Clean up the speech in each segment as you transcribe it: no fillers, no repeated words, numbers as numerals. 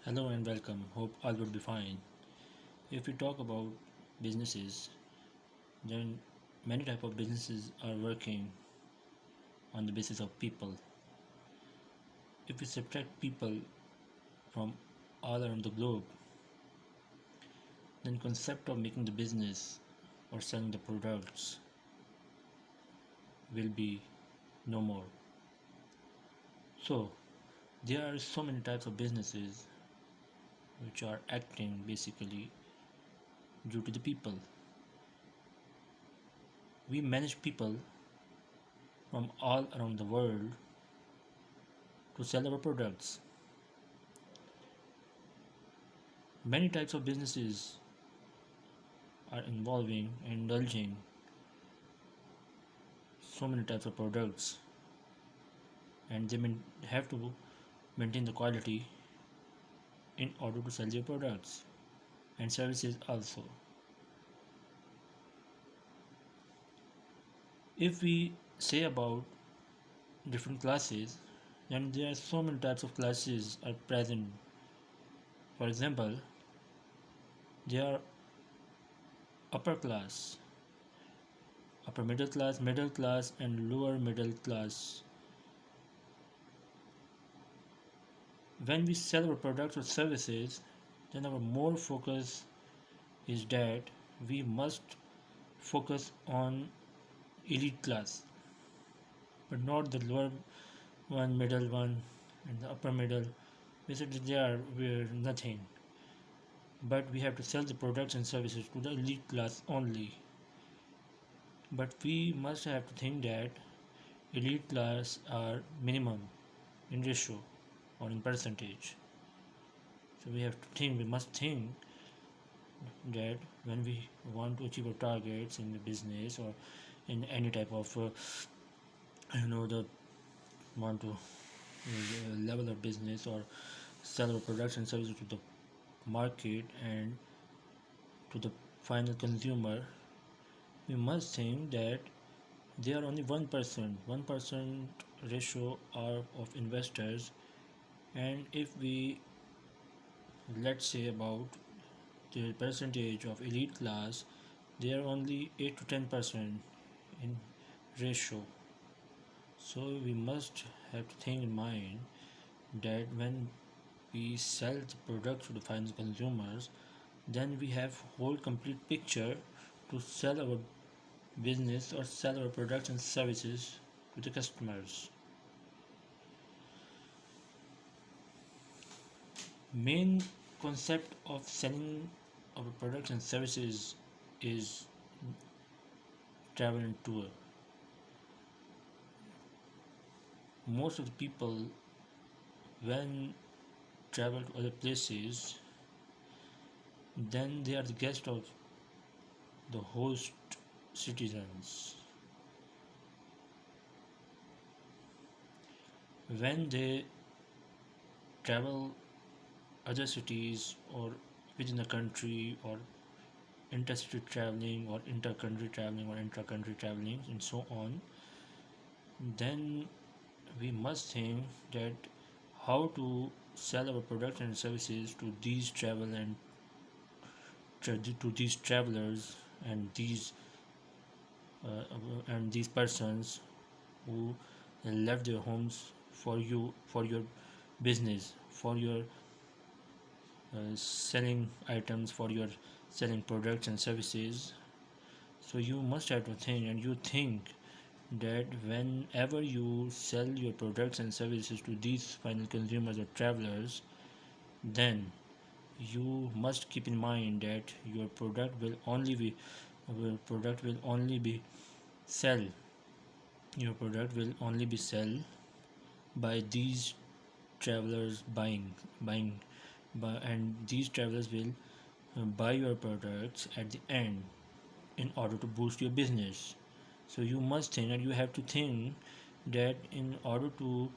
Hello and welcome. Hope all would be fine. If we talk about businesses, then many type of businesses are working on the basis of people. If we subtract people from all around the globe, then concept of making the business or selling the products will be no more. So there are so many types of businesses which are acting basically due to the people. We manage people from all around the world to sell our products. Many types of businesses are involving and indulging so many types of products, and they have to maintain the quality in order to sell their products and services also. If we say about different classes, then there are so many types of classes are present. For example, there are upper class, middle class, and lower middle class. When we sell our products or services, then our more focus is that we must focus on elite class, but not the lower one, middle one, and the upper middle. Basically, they are we're nothing. But we have to sell the products and services to the elite class only. But we must have to think that elite class are minimum in ratio or in percentage. So we must think that when we want to achieve our targets in the business or in any type of the want to level of business or sell our products and services to the market and to the final consumer, we must think that there are only 1% ratio are of investors. And if we, let's say, about the percentage of elite class, they are only 8 to 10% in ratio. So we must have to think in mind that when we sell the product to the final consumers, then we have whole complete picture to sell our business or sell our products and services to the customers. Main concept of selling our products and services is travel and tour. Most of the people when travel to other places, then they are the guest of the host citizens. When they travel other cities or within the country or intercity traveling or inter-country traveling or intra-country traveling and so on, then we must think that how to sell our products and services to these travel and to these travelers and these persons who left their homes for your business, for your selling items, for your selling products and services. So you must have to think, and you think that whenever you sell your products and services to these final consumers or travelers, then you must keep in mind that product will only be sell your product will only be sell by these travelers buying and these travelers will buy your products at the end in order to boost your business. So you must think, and you have to think that in order to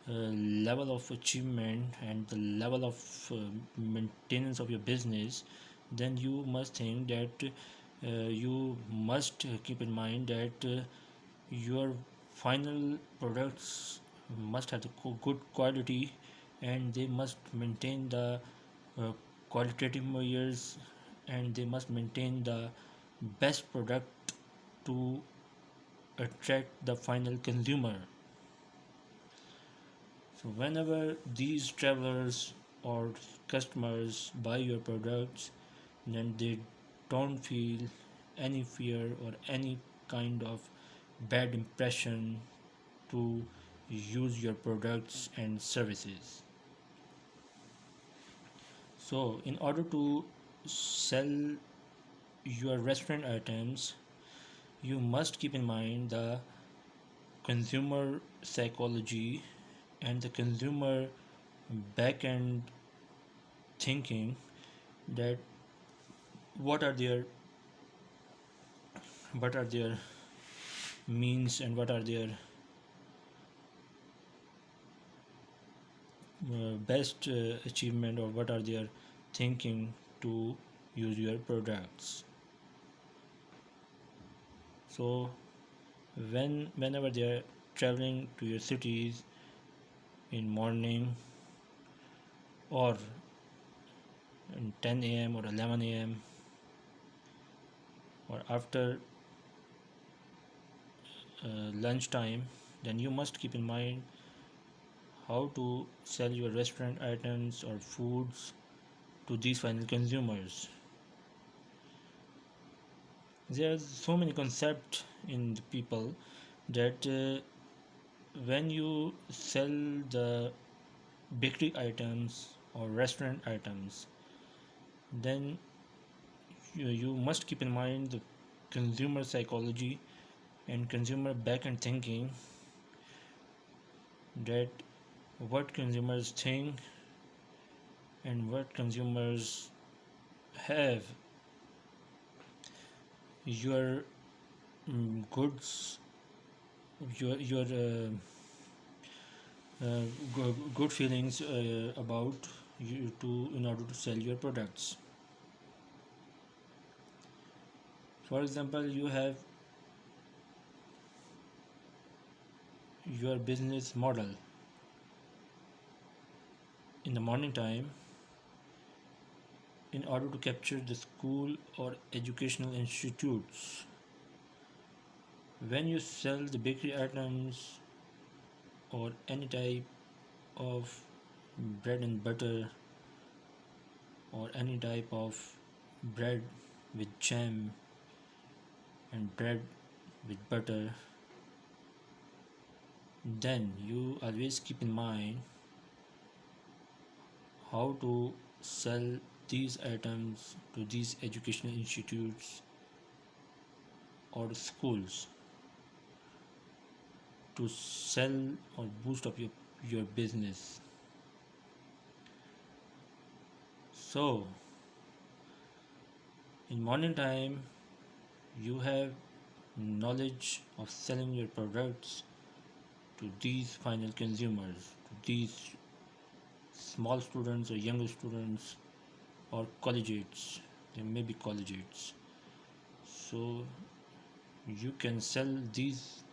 level of achievement and the level of maintenance of your business, then you must think that you must keep in mind that your final products must have the good quality and they must maintain the uh, qualitative measures, and they must maintain the best product to attract the final consumer. So whenever these travelers or customers buy your products, then they don't feel any fear or any kind of bad impression to use your products and services. So in order to sell your restaurant items, you must keep in mind the consumer psychology and the consumer back end thinking, that what are their what are their means, and what are their best achievement, or what are their thinking to use your products. So whenever they are traveling to your cities in morning, or in 10 a.m. or 11 a.m., or after lunchtime, then you must keep in mind how to sell your restaurant items or foods to these final consumers. There are so many concepts in the people that when you sell the bakery items or restaurant items, then you must keep in mind the consumer psychology and consumer back end thinking, that what consumers think and what consumers have your goods, your good feelings about you to in order to sell your products. For example, you have your business model. In the morning time, in order to capture the school or educational institutes, when you sell the bakery items or any type of bread and butter, or any type of bread with jam and bread with butter, then you always keep in mind how to sell these items to these educational institutes or schools to sell or boost up your business. So in morning time, you have knowledge of selling your products to these final consumers, to these small students or younger students, or collegiates. They may be collegiates. So you can sell these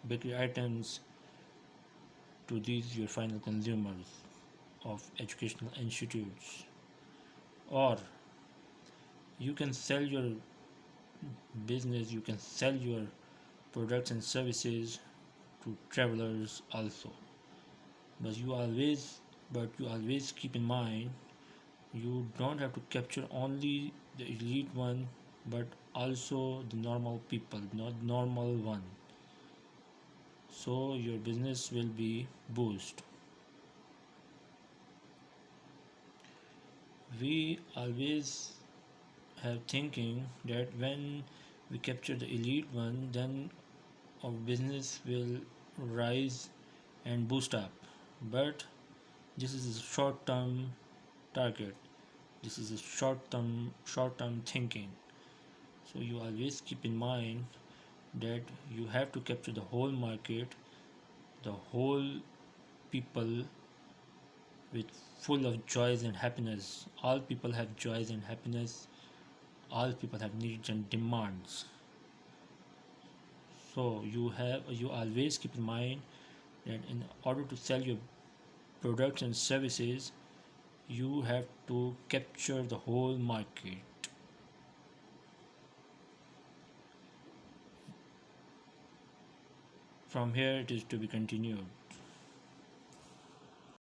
bakery items to these your final consumers of educational institutes, or you can sell your business, you can sell your products and services to travelers also. But you always keep in mind, you don't have to capture only the elite one, but also the normal people, not normal one. So your business will be boost. We always have thinking that when we capture the elite one, then our business will rise and boost up. But this is a short term target. This is a short term thinking. So you always keep in mind that you have to capture the whole market, the whole people, with full of joys and happiness. All people have joys and happiness. All people have needs and demands. So you always keep in mind that in order to sell your products and services, you have to capture the whole market. From here, it is to be continued.